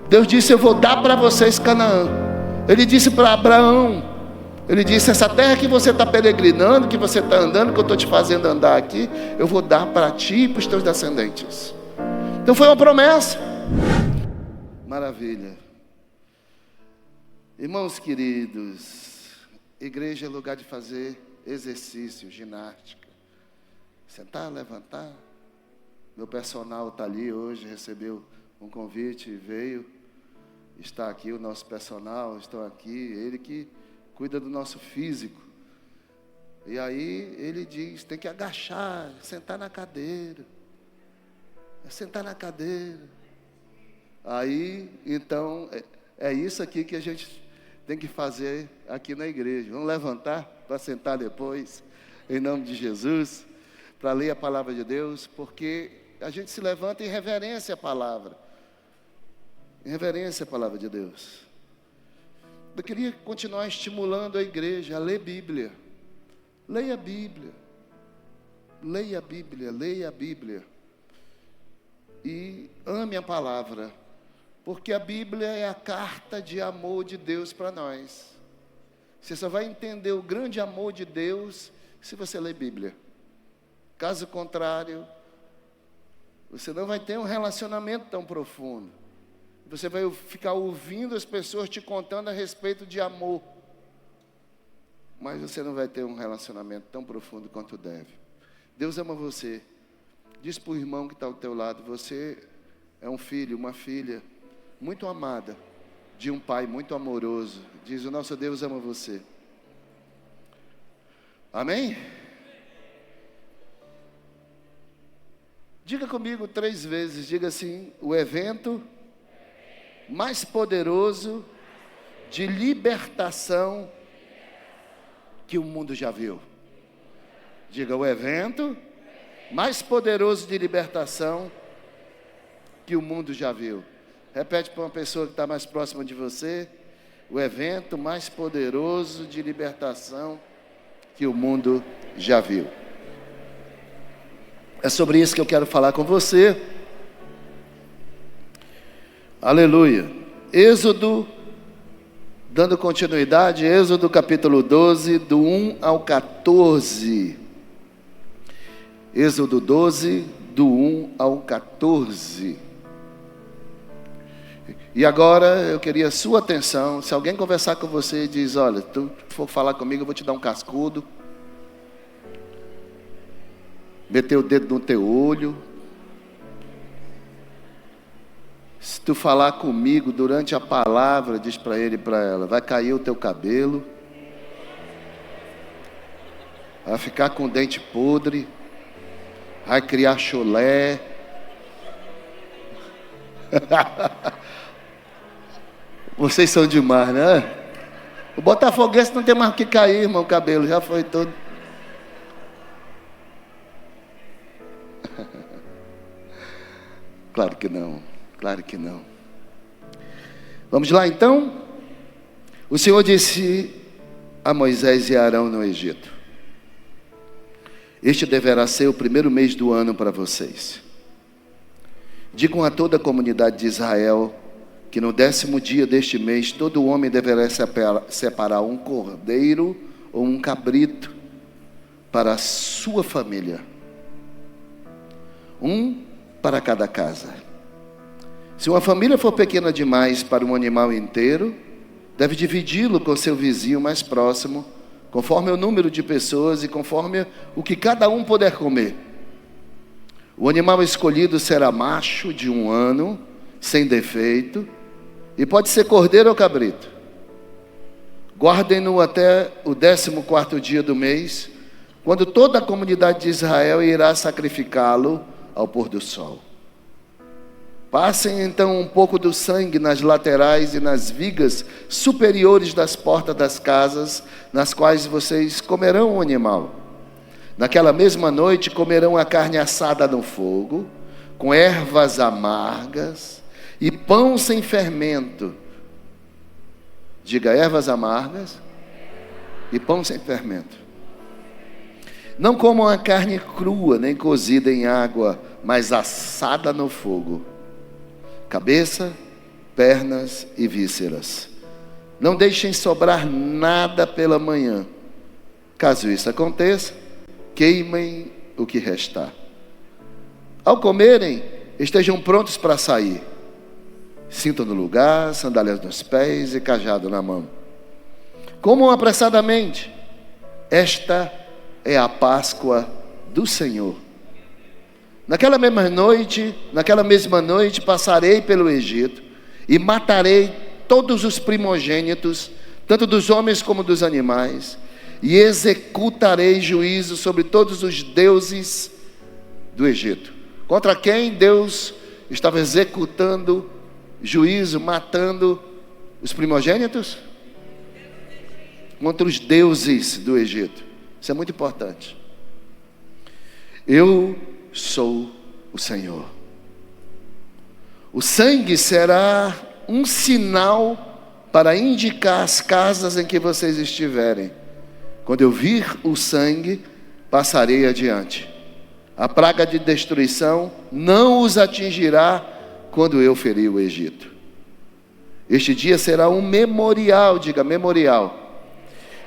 Deus disse: eu vou dar para vocês Canaã. Ele disse para Abraão, ele disse: essa terra que você está peregrinando, que você está andando, que eu estou te fazendo andar aqui, eu vou dar para ti e para os teus descendentes. Então foi uma promessa. Maravilha. Irmãos queridos, igreja é lugar de fazer exercício, ginástica. Sentar, levantar. Meu personal está ali hoje, recebeu um convite e veio. Está aqui o nosso personal, estão aqui, ele que cuida do nosso físico. E aí ele diz: tem que agachar, sentar na cadeira. É sentar na cadeira. Aí, então, é isso aqui que a gente tem que fazer aqui na igreja. Vamos levantar para sentar depois, em nome de Jesus, para ler a palavra de Deus, porque a gente se levanta em reverência à palavra. Em reverência à palavra de Deus. Eu queria continuar estimulando a igreja a ler Bíblia. Leia a Bíblia. Leia a Bíblia, leia a Bíblia. E ame a palavra. Porque a Bíblia é a carta de amor de Deus para nós. Você só vai entender o grande amor de Deus se você ler Bíblia. Caso contrário, você não vai ter um relacionamento tão profundo. Você vai ficar ouvindo as pessoas te contando a respeito de amor. Mas você não vai ter um relacionamento tão profundo quanto deve. Deus ama você. Diz para o irmão que está ao teu lado: você é um filho, uma filha muito amada, de um pai muito amoroso. Diz: o nosso Deus ama você. Amém? Diga comigo 3 vezes, diga assim: o evento mais poderoso de libertação que o mundo já viu. Diga: o evento mais poderoso de libertação que o mundo já viu. Repete para uma pessoa que está mais próxima de você: o evento mais poderoso de libertação que o mundo já viu. É sobre isso que eu quero falar com você. Aleluia. Êxodo, dando continuidade, Êxodo capítulo 12, do 1 ao 14. Êxodo 12, do 1 ao 14. E agora eu queria a sua atenção. Se alguém conversar com você e diz: olha, tu for falar comigo, eu vou te dar um cascudo, meter o dedo no teu olho. Se tu falar comigo durante a palavra, diz para ele e para ela: vai cair o teu cabelo, vai ficar com o dente podre, vai criar chulé. Vocês são demais, né? O botafoguense não tem mais o que cair, irmão, o cabelo já foi todo. Claro que não, claro que não. Vamos lá então? O Senhor disse a Moisés e a Arão no Egito: este deverá ser o primeiro mês do ano para vocês. Digam a toda a comunidade de Israel que no 10º dia deste mês, todo homem deverá separar um cordeiro ou um cabrito para a sua família. Um para cada casa. Se uma família for pequena demais para um animal inteiro, deve dividi-lo com seu vizinho mais próximo, conforme o número de pessoas e conforme o que cada um puder comer. O animal escolhido será macho de 1 ano, sem defeito, e pode ser cordeiro ou cabrito. Guardem-no até o 14º dia do mês, quando toda a comunidade de Israel irá sacrificá-lo ao pôr do sol. Passem então um pouco do sangue nas laterais e nas vigas superiores das portas das casas, nas quais vocês comerão o animal. Naquela mesma noite comerão a carne assada no fogo, com ervas amargas e pão sem fermento. Diga: ervas amargas e pão sem fermento. Não comam a carne crua, nem cozida em água, mas assada no fogo. Cabeça, pernas e vísceras. Não deixem sobrar nada pela manhã. Caso isso aconteça, queimem o que restar. Ao comerem, estejam prontos para sair. Cinto no lugar, sandálias nos pés e cajado na mão. Comam apressadamente. Esta é a Páscoa do Senhor. Naquela mesma noite, passarei pelo Egito e matarei todos os primogênitos, tanto dos homens como dos animais, e executarei juízo sobre todos os deuses do Egito. Contra quem Deus estava executando juízo, matando os primogênitos? Contra os deuses do Egito. Isso é muito importante. Eu sou o Senhor. O sangue será um sinal para indicar as casas em que vocês estiverem. Quando eu vir o sangue, passarei adiante. A praga de destruição não os atingirá quando eu ferir o Egito. Este dia será um memorial, diga memorial.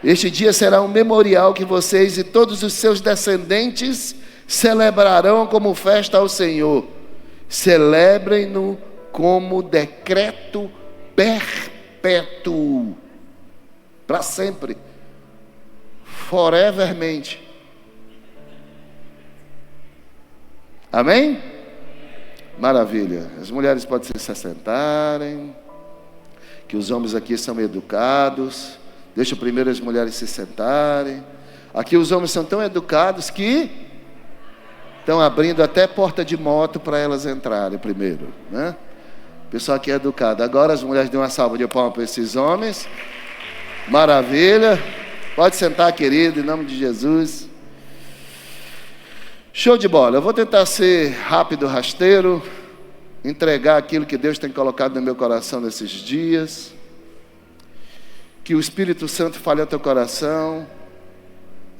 Este dia será um memorial que vocês e todos os seus descendentes celebrarão como festa ao Senhor. Celebrem-no como decreto perpétuo, para sempre, forevermente. Amém? Maravilha. As mulheres podem se assentarem, que os homens aqui são educados. Deixa primeiro as mulheres se sentarem. Aqui os homens são tão educados que estão abrindo até porta de moto para elas entrarem primeiro, né? O pessoal aqui é educado. Agora as mulheres dão uma salva de palmas para esses homens. Maravilha. Pode sentar, querido, em nome de Jesus. Show de bola. Eu vou tentar ser rápido, rasteiro, entregar aquilo que Deus tem colocado no meu coração nesses dias. Que o Espírito Santo fale ao teu coração,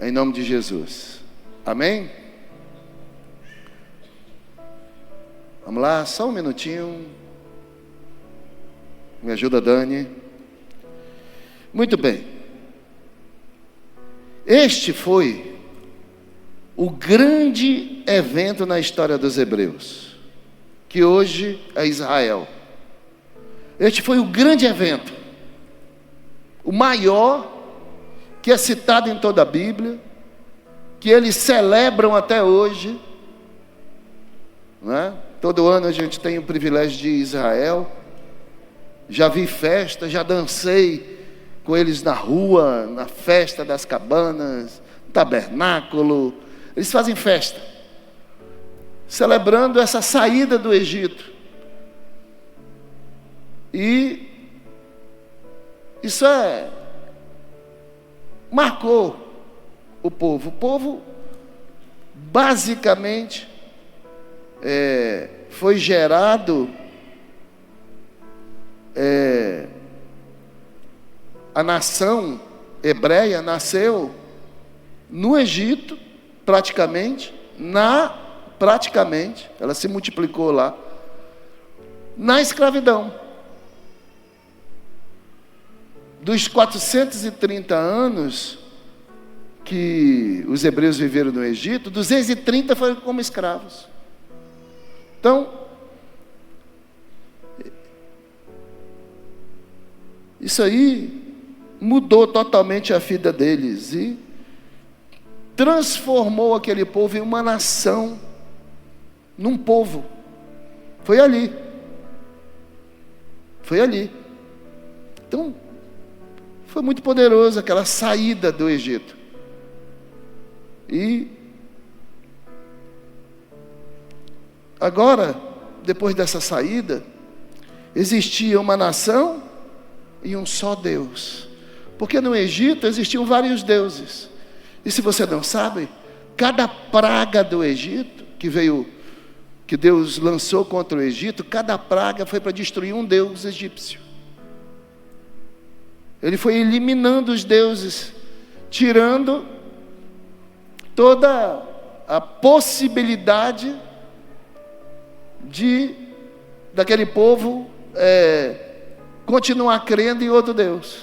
em nome de Jesus. Amém? Vamos lá, só um minutinho. Me ajuda, Dani. Muito bem. Este foi o grande evento na história dos hebreus, que hoje é Israel. Este foi o grande evento, o maior, que é citado em toda a Bíblia, que eles celebram até hoje, não é? Todo ano a gente tem o privilégio de ir a Israel. Já vi festa, já dancei com eles na rua, na festa das cabanas, no tabernáculo. Eles fazem festa, celebrando essa saída do Egito. E isso marcou o povo. O povo basicamente foi gerado, a nação hebreia nasceu no Egito, praticamente, ela se multiplicou lá, na escravidão. Dos 430 anos que os hebreus viveram no Egito, 230 foram como escravos. Então, isso aí mudou totalmente a vida deles e transformou aquele povo em uma nação, num povo. Foi ali. Então, foi muito poderoso aquela saída do Egito. E agora, depois dessa saída, existia uma nação e um só Deus. Porque no Egito existiam vários deuses. E se você não sabe, cada praga do Egito que Deus lançou contra o Egito, cada praga foi para destruir um deus egípcio. Ele foi eliminando os deuses, tirando toda a possibilidade daquele povo continuar crendo em outro Deus.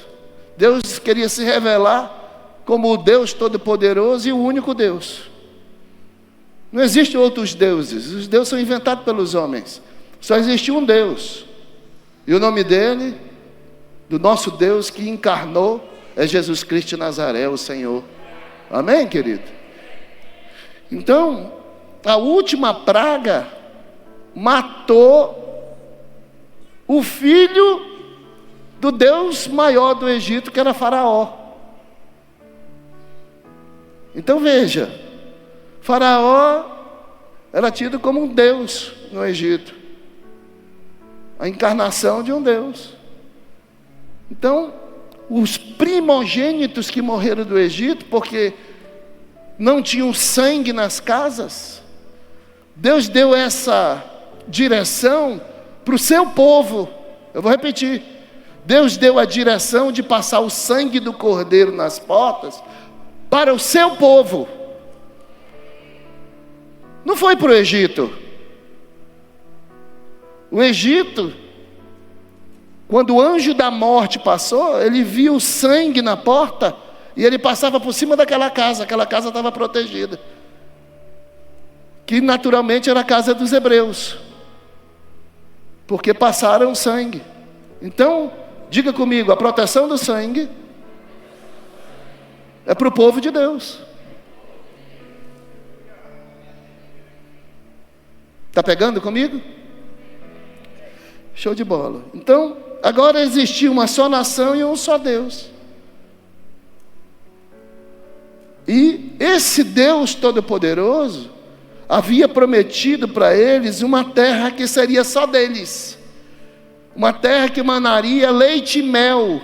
Deus queria se revelar como o Deus Todo-Poderoso e o único Deus. Não existem outros deuses. Os deuses são inventados pelos homens. Só existe um Deus. E o nome dele, do nosso Deus que encarnou, é Jesus Cristo de Nazaré, o Senhor. Amém, querido? Então, a última praga matou o filho do Deus maior do Egito, que era Faraó. Então veja, Faraó era tido como um Deus no Egito, a encarnação de um Deus. Então, os primogênitos que morreram do Egito, porque não tinham sangue nas casas, Deus deu essa direção para o seu povo. Eu vou repetir: Deus deu a direção de passar o sangue do cordeiro nas portas para o seu povo. Não foi para o Egito. O Egito, quando o anjo da morte passou, ele viu o sangue na porta e ele passava por cima daquela casa. Aquela casa estava protegida, que naturalmente era a casa dos hebreus, porque passaram sangue. Então, diga comigo: a proteção do sangue é para o povo de Deus. Está pegando comigo? Show de bola. Então, agora existia uma só nação e um só Deus. E esse Deus Todo-Poderoso havia prometido para eles uma terra que seria só deles. Uma terra que manaria leite e mel.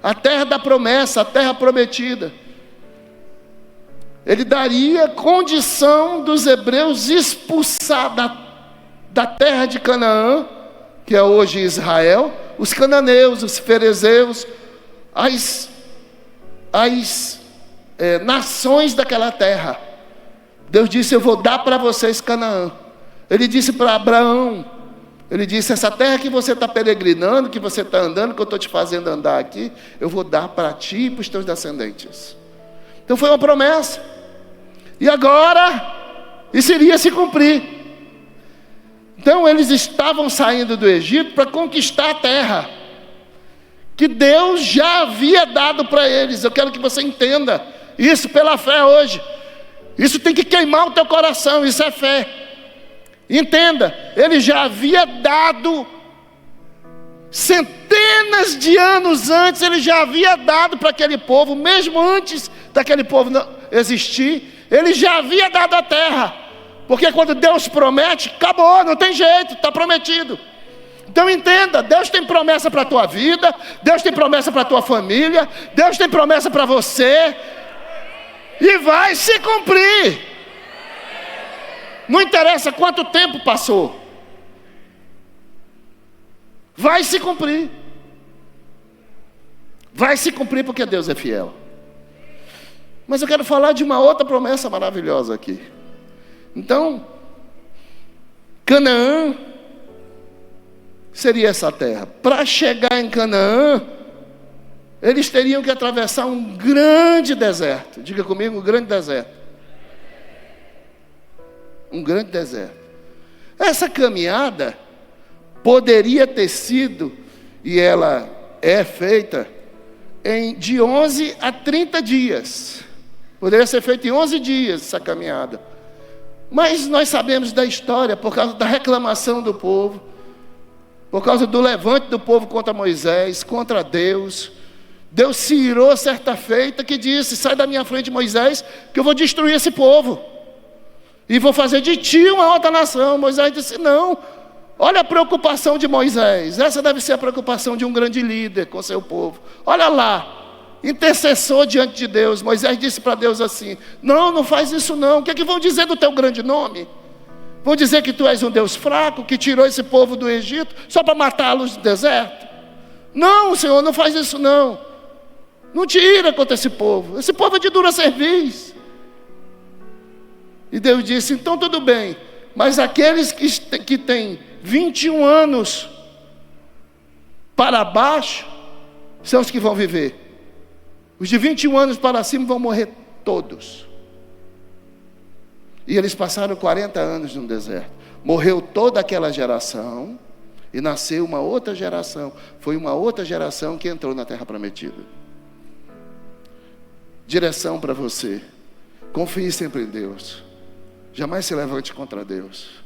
A terra da promessa, a terra prometida. Ele daria condição dos hebreus expulsar da terra de Canaã, que é hoje Israel, os cananeus, os ferezeus, as nações daquela terra. Deus disse: eu vou dar para vocês Canaã. Ele disse para Abraão, ele disse: essa terra que você está peregrinando, que você está andando, que eu estou te fazendo andar aqui, eu vou dar para ti e para os teus descendentes. Então foi uma promessa. E agora isso iria se cumprir. Então eles estavam saindo do Egito para conquistar a terra que Deus já havia dado para eles. Eu quero que você entenda isso pela fé hoje. Isso tem que queimar o teu coração. Isso é fé. Entenda, ele já havia dado, centenas de anos antes, ele já havia dado para aquele povo, mesmo antes daquele povo não existir, ele já havia dado a terra. Porque quando Deus promete, acabou, não tem jeito, está prometido. Então entenda, Deus tem promessa para a tua vida, Deus tem promessa para a tua família, Deus tem promessa para você, e vai se cumprir. Não interessa quanto tempo passou, vai se cumprir. Vai se cumprir porque Deus é fiel. Mas eu quero falar de uma outra promessa maravilhosa aqui. Então, Canaã seria essa terra. Para chegar em Canaã, eles teriam que atravessar um grande deserto. Diga comigo: um grande deserto. Um grande deserto. Essa caminhada poderia ter sido, e ela é feita, de 11 a 30 dias. Poderia ser feita em 11 dias essa caminhada. Mas nós sabemos da história, por causa da reclamação do povo, por causa do levante do povo contra Moisés, contra Deus. Deus se irou certa feita que disse: sai da minha frente, Moisés, que eu vou destruir esse povo e vou fazer de ti uma outra nação. Moisés disse: não. Olha a preocupação de Moisés. Essa deve ser a preocupação de um grande líder com seu povo. Olha lá, intercessor diante de Deus. Moisés disse para Deus assim: não faz isso não. O que é que vão dizer do teu grande nome? Vão dizer que tu és um Deus fraco, que tirou esse povo do Egito só para matá-los no deserto? Não, Senhor, não faz isso não. Não te ira contra esse povo. Esse povo é de dura cerviz. E Deus disse: então tudo bem, mas aqueles que têm 21 anos para baixo são os que vão viver. Os de 21 anos para cima vão morrer todos. E eles passaram 40 anos no deserto. Morreu toda aquela geração e nasceu uma outra geração. Foi uma outra geração que entrou na terra prometida. Direção para você: confie sempre em Deus. Jamais se levante contra Deus.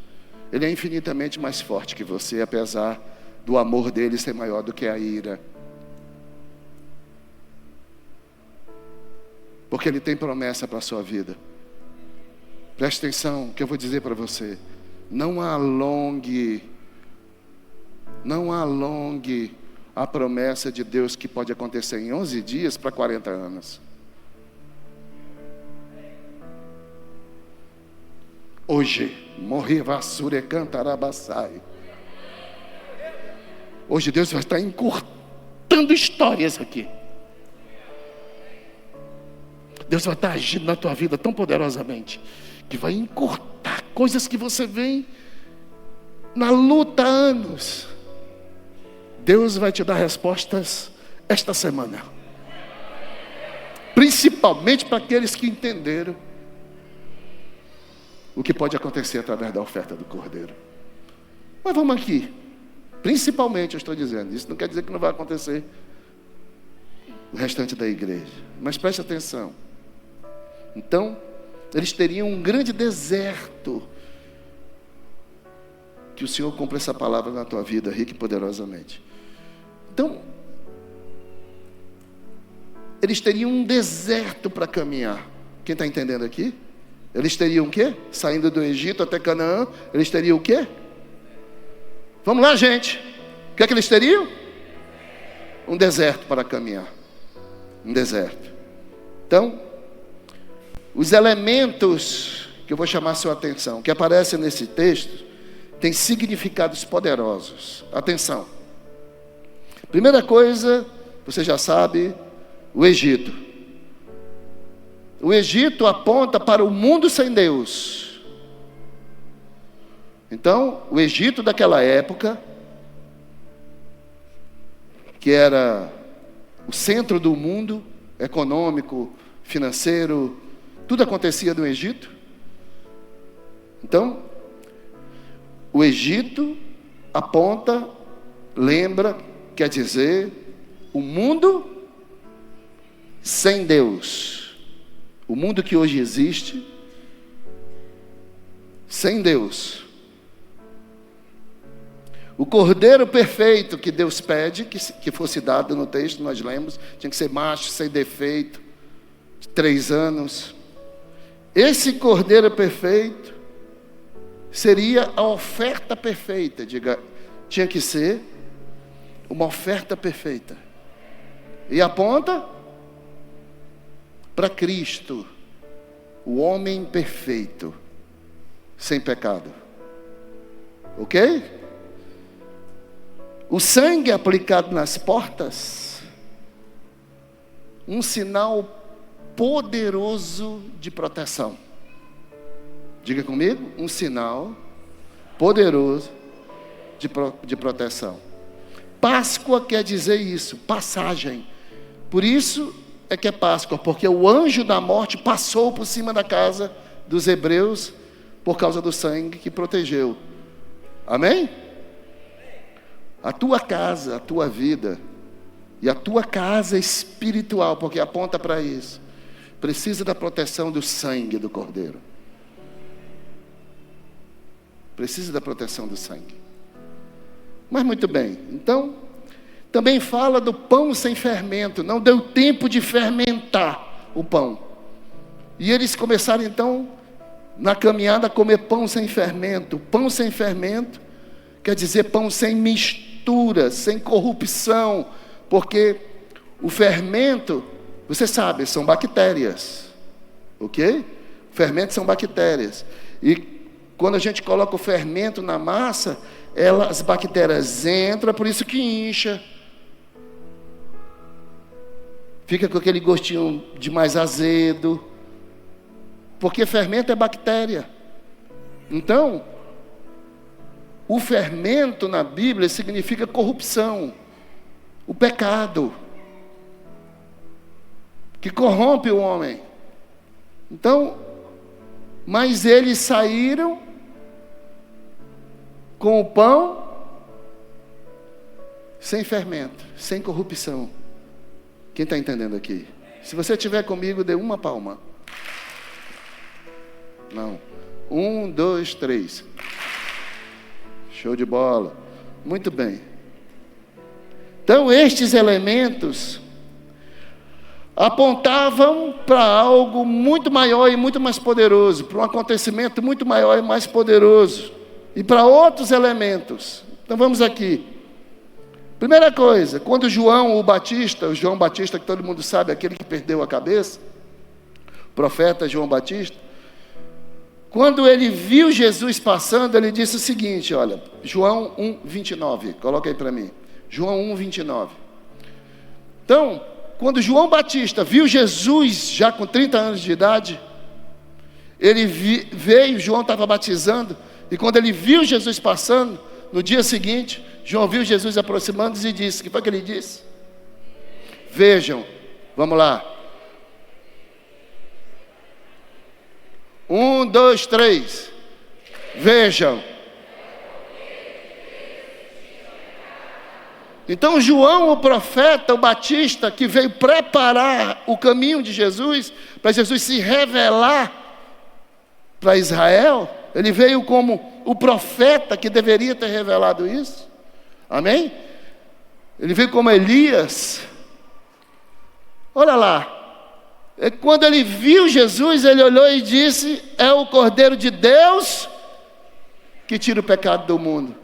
Ele é infinitamente mais forte que você, apesar do amor dele ser maior do que a ira. Porque ele tem promessa para a sua vida. Preste atenção no que eu vou dizer para você. Não alongue a promessa de Deus que pode acontecer em 11 dias para 40 anos. Hoje, morrer vassoura cantarabaçai. Hoje Deus vai estar encurtando histórias aqui. Deus vai estar agindo na tua vida tão poderosamente que vai encurtar coisas que você vem na luta há anos. Deus vai te dar respostas esta semana, principalmente para aqueles que entenderam o que pode acontecer através da oferta do Cordeiro. Mas vamos aqui, principalmente eu estou dizendo, isso não quer dizer que não vai acontecer o restante da igreja, mas preste atenção. Então, eles teriam um grande deserto. Que o Senhor cumpra essa palavra na tua vida, rica e poderosamente. Então, eles teriam um deserto para caminhar. Quem está entendendo aqui? Eles teriam o quê? Saindo do Egito até Canaã, eles teriam o quê? Vamos lá, gente. O que é que eles teriam? Um deserto para caminhar. Um deserto. Então, os elementos que eu vou chamar a sua atenção, que aparecem nesse texto, têm significados poderosos. Atenção. Primeira coisa, você já sabe, o Egito. O Egito aponta para o mundo sem Deus. Então, o Egito daquela época, que era o centro do mundo econômico, financeiro, tudo acontecia no Egito. Então, o Egito aponta, lembra, quer dizer, o mundo sem Deus. O mundo que hoje existe, sem Deus. O cordeiro perfeito que Deus pede, que fosse dado no texto, nós lemos, tinha que ser macho, sem defeito, de 3 anos. Esse cordeiro perfeito seria a oferta perfeita. Diga, tinha que ser uma oferta perfeita. E aponta para Cristo, o homem perfeito, sem pecado. Ok? O sangue aplicado nas portas, um sinal poderoso de proteção. Diga comigo, um sinal poderoso de proteção. Páscoa quer dizer isso, passagem. Por isso é que é Páscoa, porque o anjo da morte passou por cima da casa dos hebreus por causa do sangue que protegeu. Amém? A tua casa, a tua vida e a tua casa espiritual, porque aponta para isso, precisa da proteção do sangue do Cordeiro. Precisa da proteção do sangue. Mas muito bem, então, também fala do pão sem fermento. Não deu tempo de fermentar o pão. E eles começaram então, na caminhada, a comer pão sem fermento. Pão sem fermento quer dizer pão sem mistura, sem corrupção. Porque o fermento, você sabe, são bactérias. Ok? Fermentos são bactérias. E quando a gente coloca o fermento na massa, as bactérias entram, por isso que incha. Fica com aquele gostinho de mais azedo. Porque fermento é bactéria. Então, O fermento na Bíblia significa corrupção, o pecado, que corrompe o homem. Então, mas eles saíram com o pão sem fermento, sem corrupção. Quem está entendendo aqui? Se você estiver comigo, dê uma palma. Não. 1, 2, 3. Show de bola. Muito bem. Então, estes elementos apontavam para algo muito maior e muito mais poderoso, para um acontecimento muito maior e mais poderoso, e para outros elementos. Então vamos aqui. Primeira coisa, quando João Batista que todo mundo sabe, aquele que perdeu a cabeça, profeta João Batista, quando ele viu Jesus passando, ele disse o seguinte, olha, João 1:29, coloca aí para mim, João 1:29. Então, quando João Batista viu Jesus, já com 30 anos de idade, ele veio, João estava batizando, e quando ele viu Jesus passando, no dia seguinte, João viu Jesus aproximando e disse, o que foi que ele disse? Vejam, vamos lá. 1, 2, 3. Vejam. Então João, o profeta, o Batista, que veio preparar o caminho de Jesus, para Jesus se revelar para Israel, ele veio como o profeta que deveria ter revelado isso. Amém? Ele veio como Elias. Olha lá. Quando ele viu Jesus, ele olhou e disse, é o Cordeiro de Deus que tira o pecado do mundo.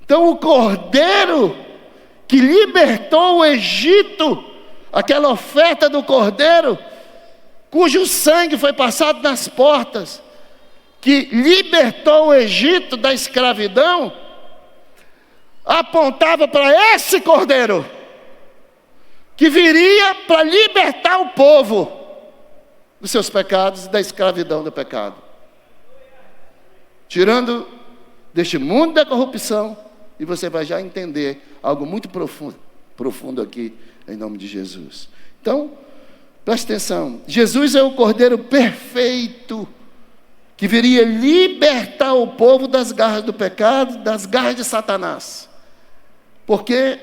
Então o Cordeiro que libertou o Egito, aquela oferta do Cordeiro, cujo sangue foi passado nas portas, que libertou o Egito da escravidão, apontava para esse Cordeiro, que viria para libertar o povo dos seus pecados e da escravidão do pecado, tirando deste mundo da corrupção. E você vai já entender algo muito profundo aqui, em nome de Jesus. Então, preste atenção, Jesus é o Cordeiro perfeito, que viria libertar o povo das garras do pecado, das garras de Satanás. Porque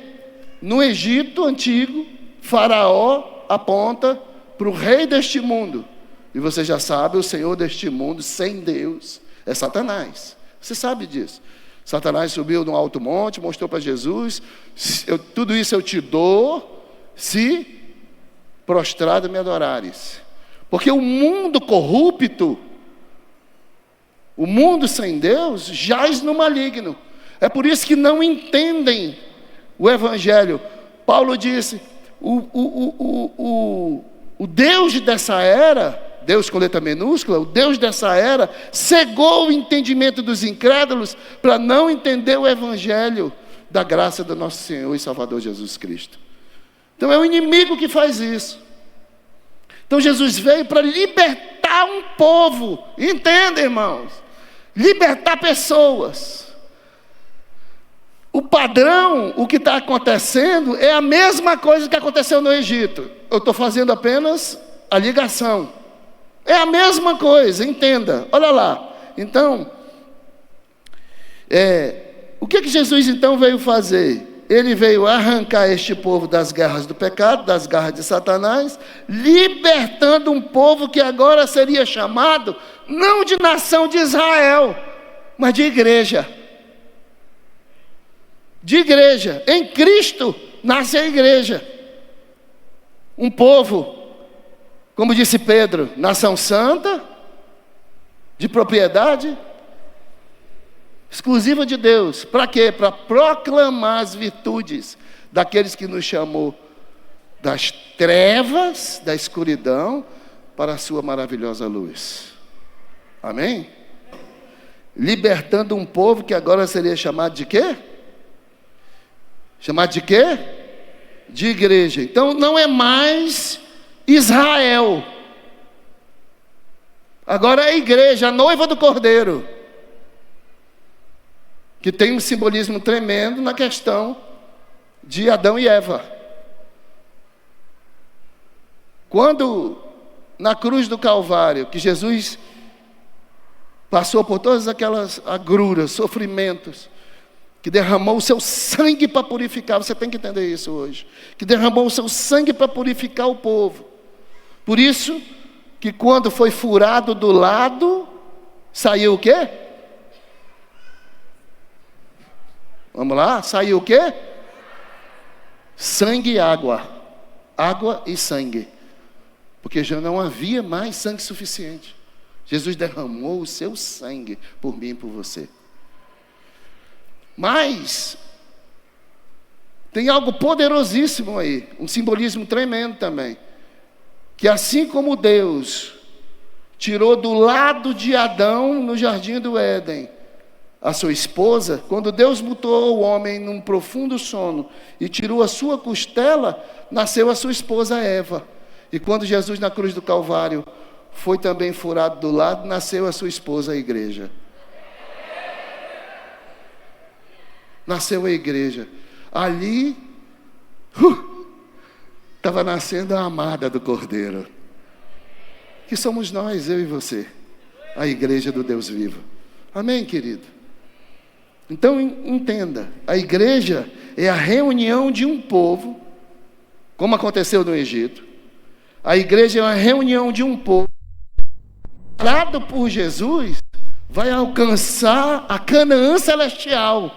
no Egito antigo, Faraó aponta para o rei deste mundo. E você já sabe, o senhor deste mundo, sem Deus, é Satanás. Você sabe disso. Satanás subiu num alto monte, mostrou para Jesus, tudo isso eu te dou, se prostrado me adorares. Porque o mundo corrupto, o mundo sem Deus, jaz no maligno. É por isso que não entendem o Evangelho. Paulo disse, o Deus dessa era, Deus com letra minúscula, o Deus dessa era, cegou o entendimento dos incrédulos para não entender o Evangelho da graça do nosso Senhor e Salvador Jesus Cristo. Então é o inimigo que faz isso. Então Jesus veio para libertar um povo, entenda, irmãos, libertar pessoas. O padrão, o que está acontecendo, é a mesma coisa que aconteceu no Egito. Eu estou fazendo apenas a ligação. É a mesma coisa, entenda. Olha lá. Então, o que Jesus então veio fazer? Ele veio arrancar este povo das garras do pecado, das garras de Satanás, libertando um povo que agora seria chamado, não de nação de Israel, mas de igreja. De igreja. Em Cristo nasce a igreja. Um povo, como disse Pedro, nação santa, de propriedade exclusiva de Deus. Para quê? Para proclamar as virtudes daqueles que nos chamou das trevas, da escuridão, para a sua maravilhosa luz. Amém? Libertando um povo que agora seria chamado de quê? Chamado de quê? De igreja. Então não é mais Israel. Agora é a igreja, a noiva do Cordeiro. que tem um simbolismo tremendo na questão de Adão e Eva. Quando, na cruz do Calvário, que Jesus passou por todas aquelas agruras, sofrimentos, que derramou o seu sangue para purificar, você tem que entender isso hoje, que derramou o seu sangue para purificar o povo. Por isso, que quando foi furado do lado, saiu o quê? Vamos lá, saiu o quê? Sangue e água. Água e sangue. Porque já não havia mais sangue suficiente. Jesus derramou o seu sangue por mim e por você. Mas tem algo poderosíssimo aí, um simbolismo tremendo também. Que assim como Deus tirou do lado de Adão no jardim do Éden a sua esposa, quando Deus botou o homem num profundo sono e tirou a sua costela, nasceu a sua esposa Eva. E quando Jesus na cruz do Calvário foi também furado do lado, nasceu a sua esposa, a igreja. Nasceu a igreja. Ali estava nascendo a amada do Cordeiro, que somos nós, eu e você, a igreja do Deus vivo. Amém, querido? Então entenda, a igreja é a reunião de um povo, como aconteceu no Egito. A igreja é uma reunião de um povo, parado por Jesus, vai alcançar a Canaã celestial.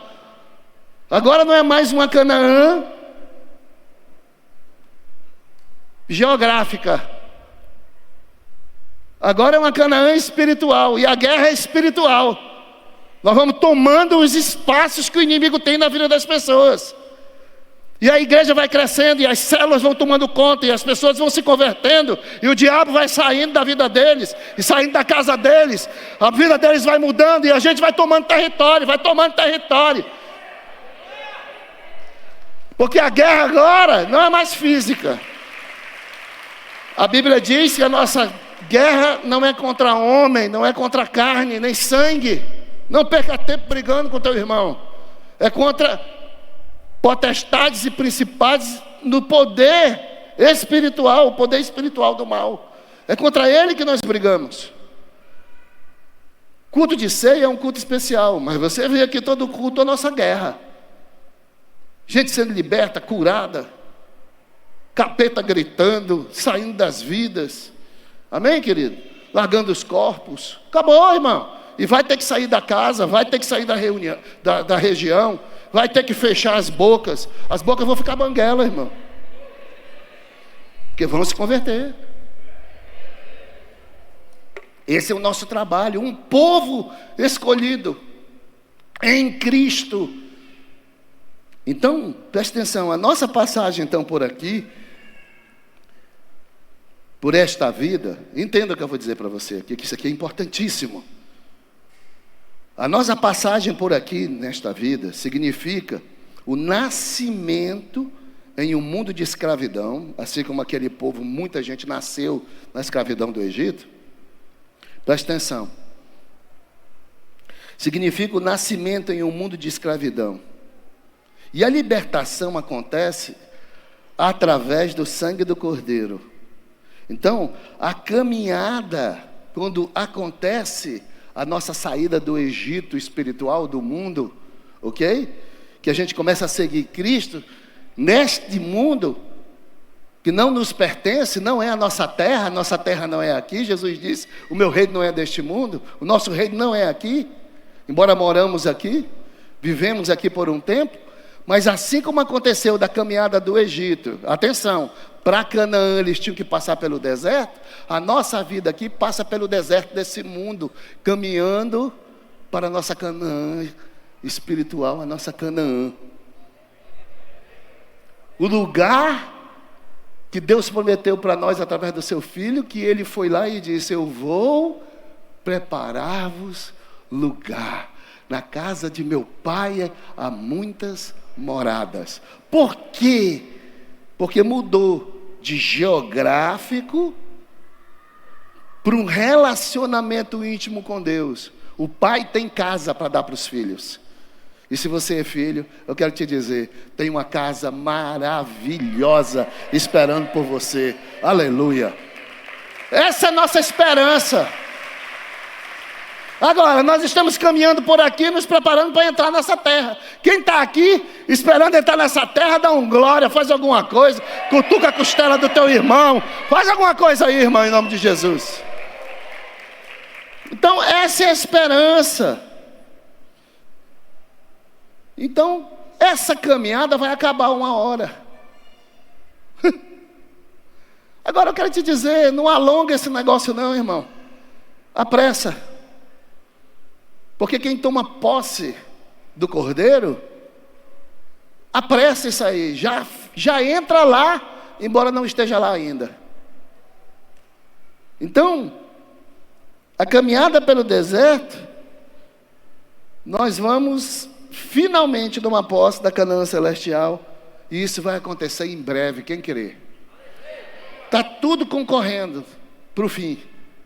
Agora não é mais uma Canaã geográfica. Agora é uma Canaã espiritual, e a guerra é espiritual. Nós vamos tomando os espaços que o inimigo tem na vida das pessoas. E a igreja vai crescendo, e as células vão tomando conta, e as pessoas vão se convertendo, e o diabo vai saindo da vida deles, e saindo da casa deles, a vida deles vai mudando, e a gente vai tomando território, Porque a guerra agora não é mais física. A Bíblia diz que a nossa guerra não é contra homem, não é contra carne, nem sangue. Não perca tempo brigando com teu irmão. É contra potestades e principados no poder espiritual, o poder espiritual do mal. É contra ele que nós brigamos. Culto de ceia é um culto especial, mas você vê aqui todo culto a nossa guerra. Gente sendo liberta, curada, capeta gritando, saindo das vidas. Amém, querido? Largando os corpos. Acabou, irmão. E vai ter que sair da casa, vai ter que sair da reunião, da região, vai ter que fechar as bocas. As bocas vão ficar banguela, irmão. Porque vão se converter. Esse é o nosso trabalho, um povo escolhido em Cristo. Então, preste atenção, a nossa passagem então por aqui, por esta vida, entenda o que eu vou dizer para você aqui, que isso aqui é importantíssimo. A nossa passagem por aqui, nesta vida, significa o nascimento em um mundo de escravidão, assim como aquele povo, muita gente nasceu na escravidão do Egito. Preste atenção. Significa o nascimento em um mundo de escravidão. E a libertação acontece através do sangue do Cordeiro. Então, a caminhada, quando acontece a nossa saída do Egito espiritual, do mundo, ok? Que a gente começa a seguir Cristo, neste mundo, que não nos pertence, não é a nossa terra não é aqui. Jesus disse, o meu reino não é deste mundo, o nosso reino não é aqui, embora moramos aqui, vivemos aqui por um tempo, mas assim como aconteceu da caminhada do Egito, atenção, para Canaã eles tinham que passar pelo deserto, a nossa vida aqui passa pelo deserto desse mundo, caminhando para a nossa Canaã espiritual, a nossa Canaã. O lugar que Deus prometeu para nós através do seu Filho, que Ele foi lá e disse, eu vou preparar-vos lugar. Na casa de meu Pai há muitas moradas. Por quê? Porque mudou de geográfico para um relacionamento íntimo com Deus. O pai tem casa para dar para os filhos. E se você é filho, eu quero te dizer, tem uma casa maravilhosa esperando por você. Aleluia. Essa é a nossa esperança. Agora, nós estamos caminhando por aqui, nos preparando para entrar nessa terra. Quem está aqui, esperando entrar nessa terra, dá um glória, faz alguma coisa, cutuca a costela do teu irmão, faz alguma coisa aí, irmão, em nome de Jesus. Então, essa é a esperança. Então, essa caminhada vai acabar uma hora. Agora eu quero te dizer, não alonga esse negócio não, irmão. Apressa. Porque quem toma posse do Cordeiro, apressa isso aí, já entra lá, embora não esteja lá ainda. Então, a caminhada pelo deserto, nós vamos finalmente tomar posse da Canaã celestial, e isso vai acontecer em breve, quem querer. Está tudo concorrendo para o fim,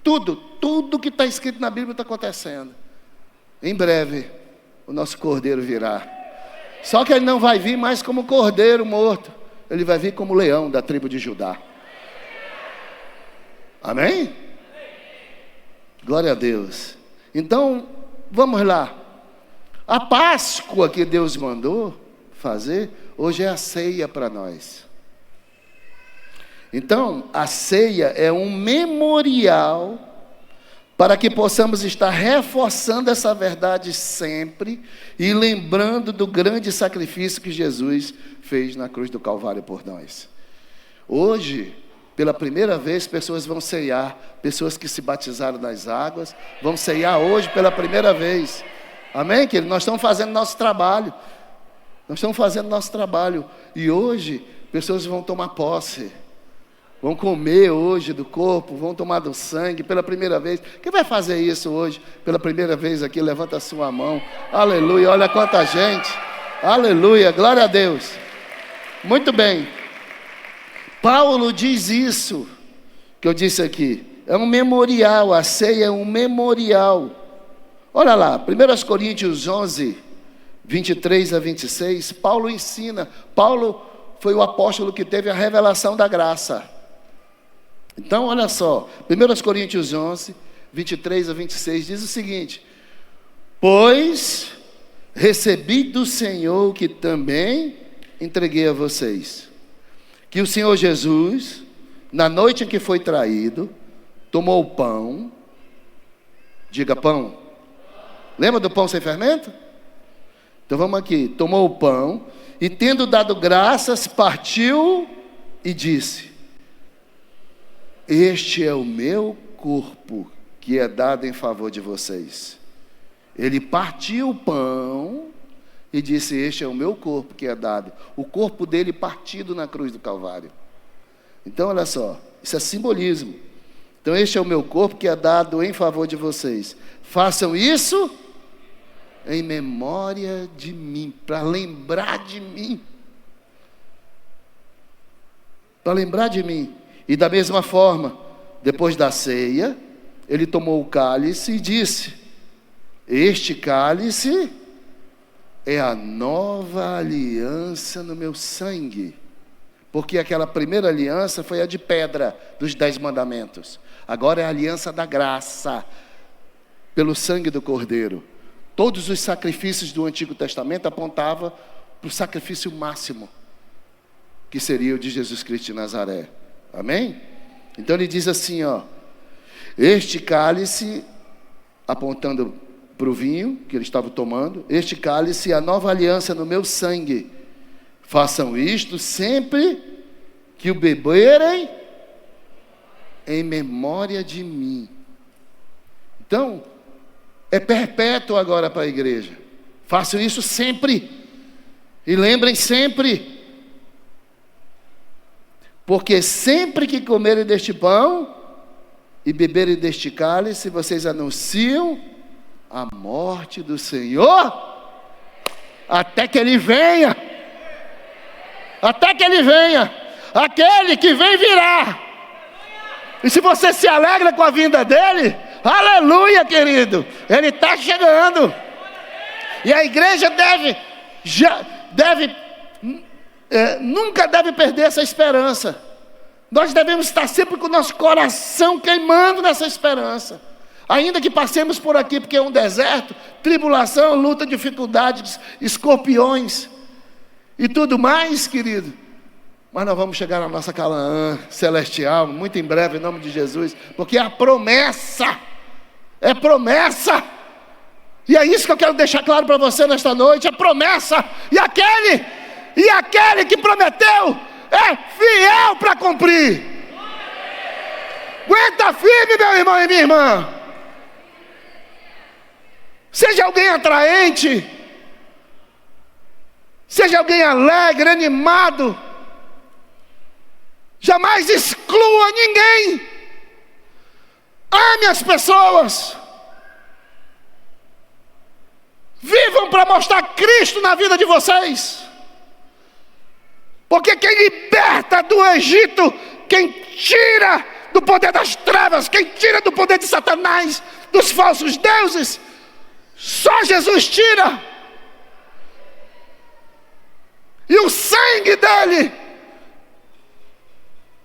tudo que está escrito na Bíblia está acontecendo. Em breve, o nosso Cordeiro virá. Só que ele não vai vir mais como cordeiro morto. Ele vai vir como leão da tribo de Judá. Amém? Glória a Deus. Então, vamos lá. A Páscoa que Deus mandou fazer, hoje é a ceia para nós. Então, a ceia é um memorial para que possamos estar reforçando essa verdade sempre e lembrando do grande sacrifício que Jesus fez na cruz do Calvário por nós. Hoje, pela primeira vez, pessoas vão ceiar, pessoas que se batizaram nas águas, vão ceiar hoje pela primeira vez. Amém, querido? Nós estamos fazendo nosso trabalho. E hoje, pessoas vão tomar posse. Vão comer hoje do corpo, vão tomar do sangue pela primeira vez. Quem vai fazer isso hoje pela primeira vez aqui? Levanta a sua mão. Aleluia, olha quanta gente. Aleluia, glória a Deus. Muito bem. Paulo diz isso que eu disse aqui. É um memorial, a ceia é um memorial. Olha lá, 1 Coríntios 11, 23 a 26, Paulo ensina. Paulo foi o apóstolo que teve a revelação da graça. Então, olha só, 1 Coríntios 11, 23 a 26, diz o seguinte: pois recebi do Senhor o que também entreguei a vocês, que o Senhor Jesus, na noite em que foi traído, tomou o pão, diga pão, lembra do pão sem fermento? Então vamos aqui, tomou o pão, e tendo dado graças, partiu e disse: este é o meu corpo, que é dado em favor de vocês. Ele partiu o pão e disse: este é o meu corpo que é dado. O corpo dele partido na cruz do Calvário. Então olha só, isso é simbolismo. Então este é o meu corpo que é dado em favor de vocês. Façam isso em memória de mim, para lembrar de mim. Para lembrar de mim. E da mesma forma, depois da ceia, ele tomou o cálice e disse: este cálice é a nova aliança no meu sangue. Porque aquela primeira aliança foi a de pedra, dos 10 mandamentos. Agora é a aliança da graça, pelo sangue do Cordeiro. Todos os sacrifícios do Antigo Testamento apontavam para o sacrifício máximo, que seria o de Jesus Cristo de Nazaré. Amém? Então ele diz assim, ó: este cálice, apontando para o vinho que ele estava tomando, este cálice é a nova aliança no meu sangue. Façam isto sempre que o beberem em memória de mim. Então, é perpétuo agora para a igreja. Façam isso sempre. E lembrem sempre. Porque sempre que comerem deste pão e beberem deste cálice, vocês anunciam a morte do Senhor até que Ele venha. Até que Ele venha. Aquele que vem virá. E se você se alegra com a vinda dEle, aleluia, querido, Ele está chegando. E a igreja nunca deve perder essa esperança. Nós devemos estar sempre com o nosso coração queimando nessa esperança. Ainda que passemos por aqui, porque é um deserto, tribulação, luta, dificuldades, escorpiões e tudo mais, querido. Mas nós vamos chegar na nossa Canaã celestial, muito em breve, em nome de Jesus. Porque a promessa, é promessa. E é isso que eu quero deixar claro para você nesta noite, é promessa. E aquele que prometeu, é fiel para cumprir. Aguenta firme, meu irmão e minha irmã. Seja alguém atraente, seja alguém alegre, animado. Jamais exclua ninguém. Ame as pessoas. Vivam para mostrar Cristo na vida de vocês. Porque quem liberta do Egito, quem tira do poder das trevas, quem tira do poder de Satanás, dos falsos deuses, só Jesus tira. E o sangue dele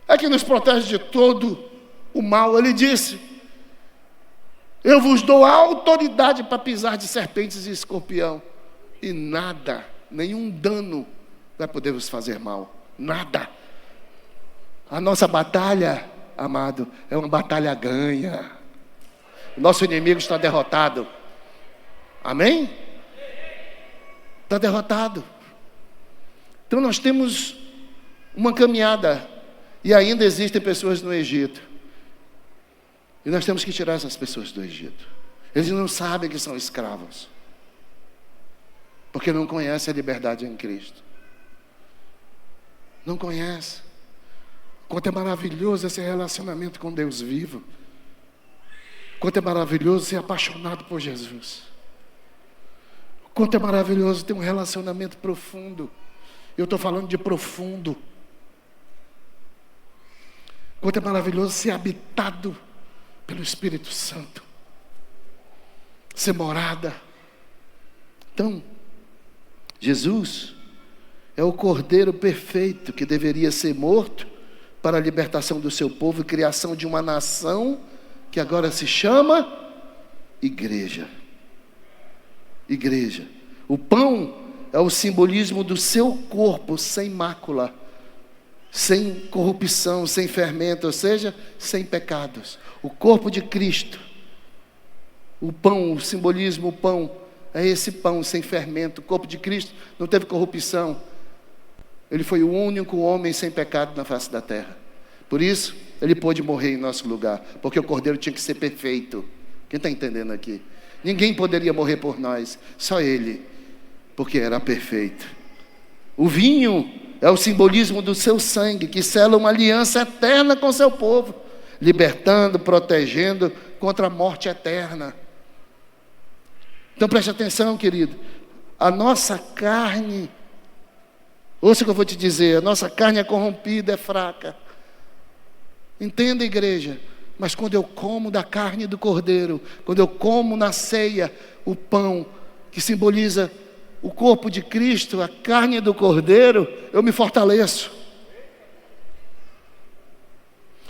é que nos protege de todo o mal. Ele disse: eu vos dou autoridade para pisar de serpentes e escorpião, e nada, nenhum dano vai poder vos fazer mal. Nada. A nossa batalha, amado, é uma batalha ganha. O nosso inimigo está derrotado. Amém? Está derrotado. Então nós temos uma caminhada. E ainda existem pessoas no Egito. E nós temos que tirar essas pessoas do Egito. Eles não sabem que são escravos. Porque não conhecem a liberdade em Cristo. Não conhece. Quanto é maravilhoso esse relacionamento com Deus vivo. Quanto é maravilhoso ser apaixonado por Jesus. Quanto é maravilhoso ter um relacionamento profundo. Eu estou falando de profundo. Quanto é maravilhoso ser habitado pelo Espírito Santo. Ser morada. Então, Jesus é o Cordeiro perfeito que deveria ser morto para a libertação do seu povo e criação de uma nação que agora se chama igreja. Igreja. O pão é o simbolismo do seu corpo sem mácula, sem corrupção, sem fermento, ou seja, sem pecados. O corpo de Cristo. O pão, o simbolismo, o pão, é esse pão sem fermento. O corpo de Cristo não teve corrupção. Ele foi o único homem sem pecado na face da terra. Por isso, ele pôde morrer em nosso lugar, porque o Cordeiro tinha que ser perfeito. Quem está entendendo aqui? Ninguém poderia morrer por nós, só ele, porque era perfeito. O vinho é o simbolismo do seu sangue, que sela uma aliança eterna com seu povo, libertando, protegendo contra a morte eterna. Então preste atenção, querido. A nossa carne, ouça o que eu vou te dizer, a nossa carne é corrompida, é fraca. Entenda, igreja. Mas quando eu como da carne do Cordeiro, quando eu como na ceia o pão, que simboliza o corpo de Cristo, a carne do Cordeiro, eu me fortaleço.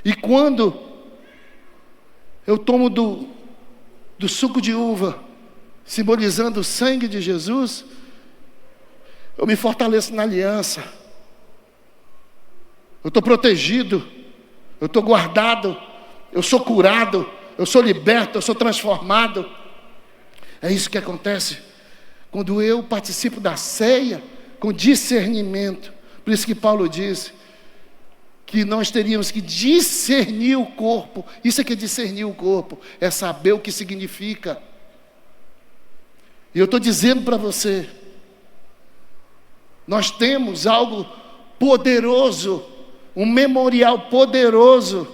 E quando eu tomo do suco de uva, simbolizando o sangue de Jesus, eu me fortaleço na aliança. Eu estou protegido, eu estou guardado, eu sou curado, eu sou liberto, eu sou transformado. É isso que acontece quando eu participo da ceia com discernimento. Por isso que Paulo disse que nós teríamos que discernir o corpo. Isso é que é discernir o corpo, é saber o que significa. E eu estou dizendo para você, nós temos algo poderoso, um memorial poderoso.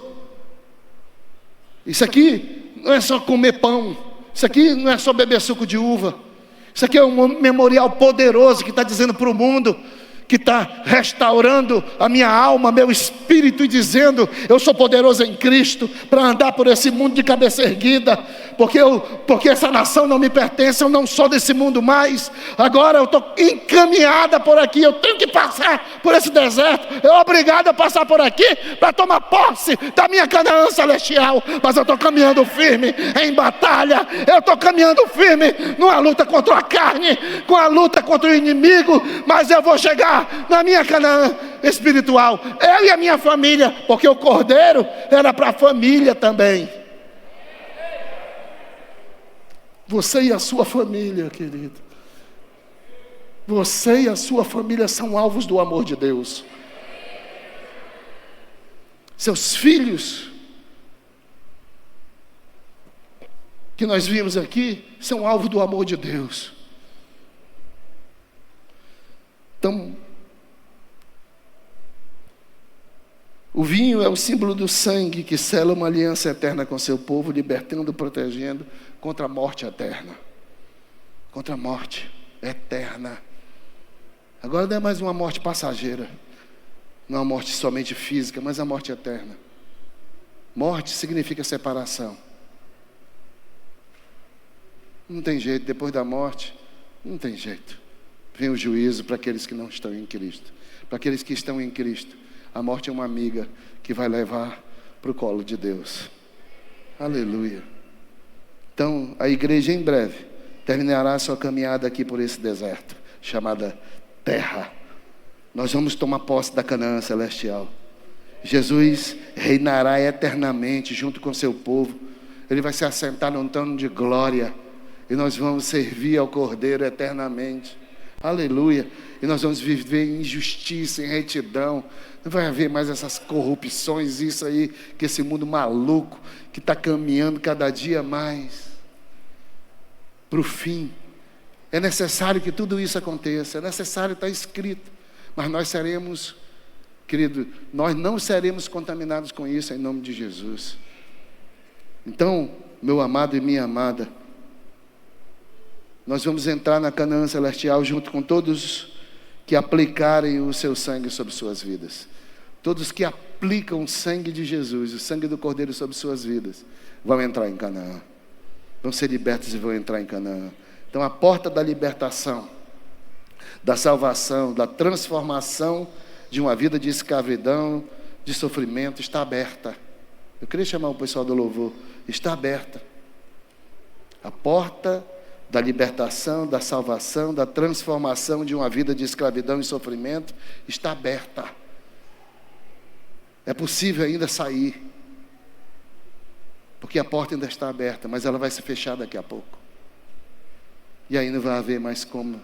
Isso aqui não é só comer pão, isso aqui não é só beber suco de uva, isso aqui é um memorial poderoso que está dizendo para o mundo, que está restaurando a minha alma, meu espírito, e dizendo: eu sou poderoso em Cristo para andar por esse mundo de cabeça erguida, porque essa nação não me pertence, eu não sou desse mundo mais. Agora eu estou encaminhada por aqui, eu tenho que passar por esse deserto, eu obrigado a passar por aqui para tomar posse da minha Canaã celestial. Mas eu estou caminhando firme em batalha, eu estou caminhando firme numa luta contra a carne, com a luta contra o inimigo, mas eu vou chegar na minha Canaã espiritual, eu e a minha família, porque o cordeiro era para a família também. Você e a sua família, querido, você e a sua família são alvos do amor de Deus. Seus filhos, que nós vimos aqui, são alvo do amor de Deus. Então, o vinho é o símbolo do sangue que sela uma aliança eterna com seu povo, libertando, protegendo contra a morte eterna. Contra a morte eterna. Agora não é mais uma morte passageira, não é uma morte somente física, mas a morte eterna. Morte significa separação. Não tem jeito, depois da morte, não tem jeito. Vem o juízo para aqueles que não estão em Cristo. Para aqueles que estão em Cristo, a morte é uma amiga que vai levar para o colo de Deus. Aleluia. Então, a igreja em breve terminará a sua caminhada aqui por esse deserto, chamada terra. Nós vamos tomar posse da Canaã celestial. Jesus reinará eternamente junto com seu povo. Ele vai se assentar num trono de glória. E nós vamos servir ao Cordeiro eternamente. Aleluia. E nós vamos viver em justiça, em retidão. Não vai haver mais essas corrupções, isso aí, que esse mundo maluco, que está caminhando cada dia mais para o fim. É necessário que tudo isso aconteça, é necessário, está escrito. Mas nós seremos, querido, nós não seremos contaminados com isso em nome de Jesus. Então, meu amado e minha amada, nós vamos entrar na Canaã celestial junto com todos que aplicarem o seu sangue sobre suas vidas. Todos que aplicam o sangue de Jesus, o sangue do Cordeiro sobre suas vidas, vão entrar em Canaã. Vão ser libertos e vão entrar em Canaã. Então a porta da libertação, da salvação, da transformação de uma vida de escravidão, de sofrimento, está aberta. Eu queria chamar o pessoal do louvor. Está aberta. A porta da libertação, da salvação, da transformação de uma vida de escravidão e sofrimento está aberta. É possível ainda sair, porque a porta ainda está aberta, mas ela vai se fechar daqui a pouco. E aí não vai haver mais como.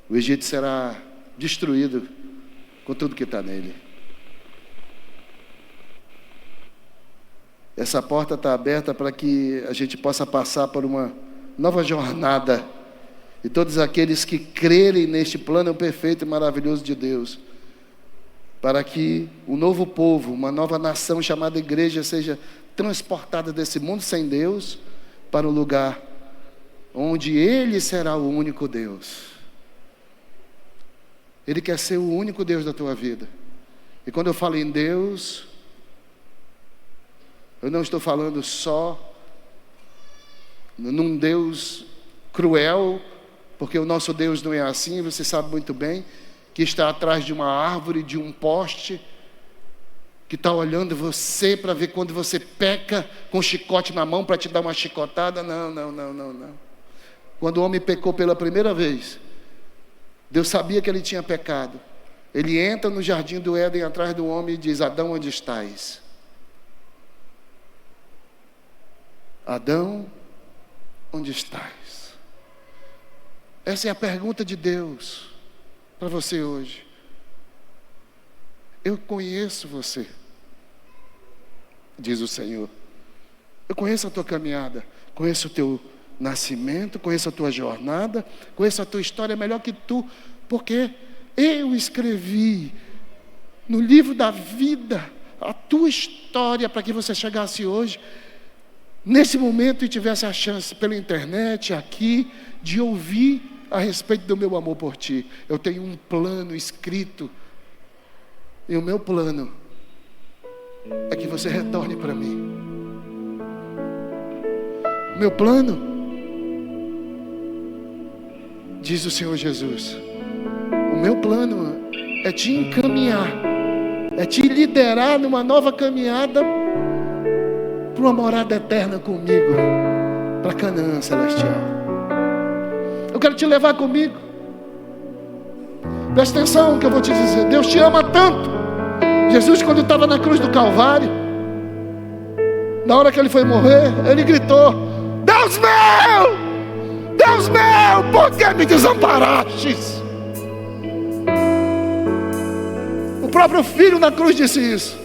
O Egito será destruído com tudo que está nele. Essa porta está aberta para que a gente possa passar por uma nova jornada. E todos aqueles que crerem neste plano perfeito e maravilhoso de Deus, para que um novo povo, uma nova nação chamada igreja, seja transportada desse mundo sem Deus para um lugar onde Ele será o único Deus. Ele quer ser o único Deus da tua vida. E quando eu falo em Deus, eu não estou falando só num Deus cruel, porque o nosso Deus não é assim, você sabe muito bem, que está atrás de uma árvore, de um poste, que está olhando você para ver quando você peca com um chicote na mão para te dar uma chicotada. Não. Quando o homem pecou pela primeira vez, Deus sabia que ele tinha pecado. Ele entra no jardim do Éden atrás do homem e diz: Adão, onde estás? Adão, onde estás? Essa é a pergunta de Deus para você hoje. Eu conheço você, diz o Senhor. Eu conheço a tua caminhada, conheço o teu nascimento, conheço a tua jornada, conheço a tua história melhor que tu, porque eu escrevi no livro da vida a tua história para que você chegasse hoje, nesse momento, e tivesse a chance pela internet, aqui, de ouvir a respeito do meu amor por ti. Eu tenho um plano escrito, e o meu plano é que você retorne para mim. Meu plano, diz o Senhor Jesus, o meu plano é te encaminhar, é te liderar numa nova caminhada para uma morada eterna comigo, para Canaã celestial. Eu quero te levar comigo. Presta atenção no que eu vou te dizer. Deus te ama tanto. Jesus, quando estava na cruz do Calvário, na hora que ele foi morrer, ele gritou: Deus meu, por que me desamparastes? O próprio filho na cruz disse isso.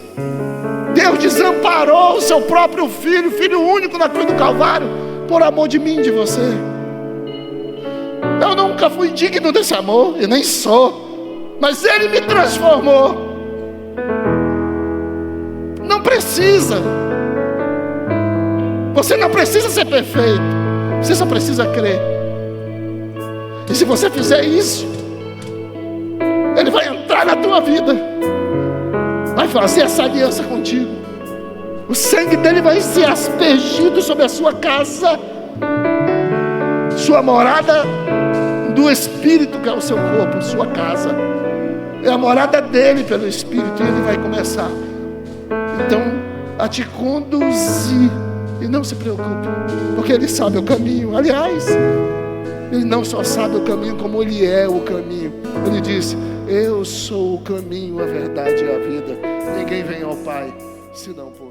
Deus desamparou o seu próprio filho, filho único na cruz do Calvário, por amor de mim e de você. Eu nunca fui digno desse amor, e nem sou, mas ele me transformou. Não precisa. Você não precisa ser perfeito, você só precisa crer. E se você fizer isso, ele vai entrar na tua vida, vai fazer essa aliança contigo. O sangue dele vai ser aspergido sobre a sua casa, sua morada do Espírito, que é o seu corpo, sua casa. É a morada dele pelo Espírito, e ele vai começar então a te conduzir. E não se preocupe, porque ele sabe o caminho. Aliás, ele não só sabe o caminho, como ele é o caminho. Ele disse: eu sou o caminho, a verdade e a vida. Ninguém vem ao Pai senão por